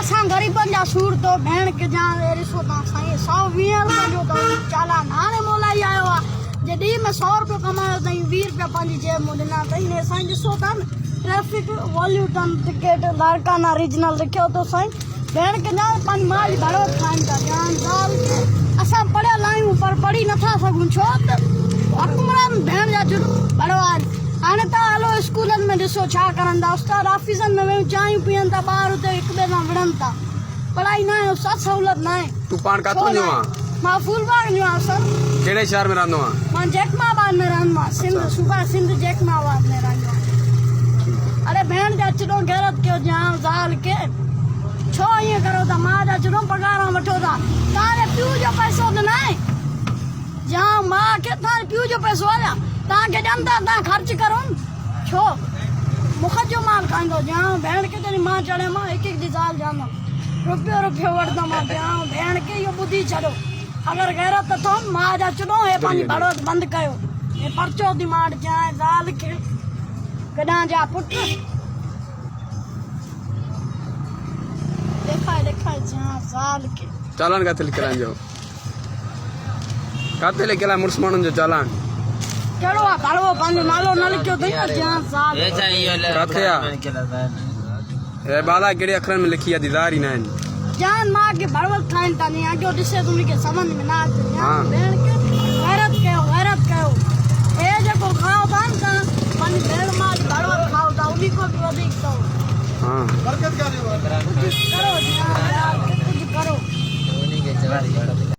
असां गरीबन जा सूर तो भेण के जा ॾिसो तव्हां साईं 120 रुपए जो तो चालान हाणे मोलाई आयो आहे जे ॾींहं में 100 रुपया कमायो अथई 20 रुपया पंहिंजी जेब में ॾिना अथई ने साईं ॾिसो था न ट्रैफिक वॉल्यूटन टिकट लारकाना रीजनल लिखियो तो साईं भेण के जा पंहिंजी मां जी भड़ो खाइनि था जान साल के असां पढ़ियल आहियूं पर पढ़ी नथा सघूं छो त हुकमरान भेण जा भड़ो आहे हाणे तव्हां हलो स्कूलनि में ॾिसो छा करनि था उस्ताद ऑफिसनि में वेही चांहियूं पीअनि था ॿार हुते हिक ॿिए सां विढ़नि था पढ़ाई न आहे उस्ताद सहूलियत न आहे तूं पाण काथो जो आहे मां फूलबाग जो आहियां सर कहिड़े शहर में रहंदो आहे मां जैकमाबाद में रहंदो आहियां सिंध सूबा सिंध जैकमाबाद में रहंदो आहियां अरे भेण जा अचिणो गैरत कयो जाम ज़ाल के छो ईअं करो था मां जा अचिणो पघारां वठो था तव्हांजे पीउ जो पैसो त न आहे जाम मां खे तव्हांजे पीउ जो पैसो आहे तव्हांखे ॾियनि था तव्हां ख़र्च करो छो मुख जो माल खाईंदो जाम भेण खे जॾहिं मां चढ़ियमि मां हिकु ॾींहुं ज़ाल जांदमि रुपयो वठंदमि मां जाम भेण खे इहो ॿुधी छॾो अगरि गैरत अथव मां जा अचिणो हे पंहिंजी भड़ोत बंदि कयो हे पर्चो थी मां चांहि ज़ाल खे गॾां जा पुट ॾेखाए जाम ज़ाल खे चालान काथे लिखियल आहे जो काथे लिखियल आहे मुड़ुस माण्हुनि जो चालान कहिड़ो आहे भड़वो पंहिंजो नालो न लिखियो अथई न जाम ज़ाल काथे आहे हे बाला कहिड़े अखरनि में लिखी आहे दीदार ई न आहिनि जान मां खे भड़वत खाइनि था नी अॻियो ॾिसे त उनखे सम्झ में न अचे हाँ। भेण खे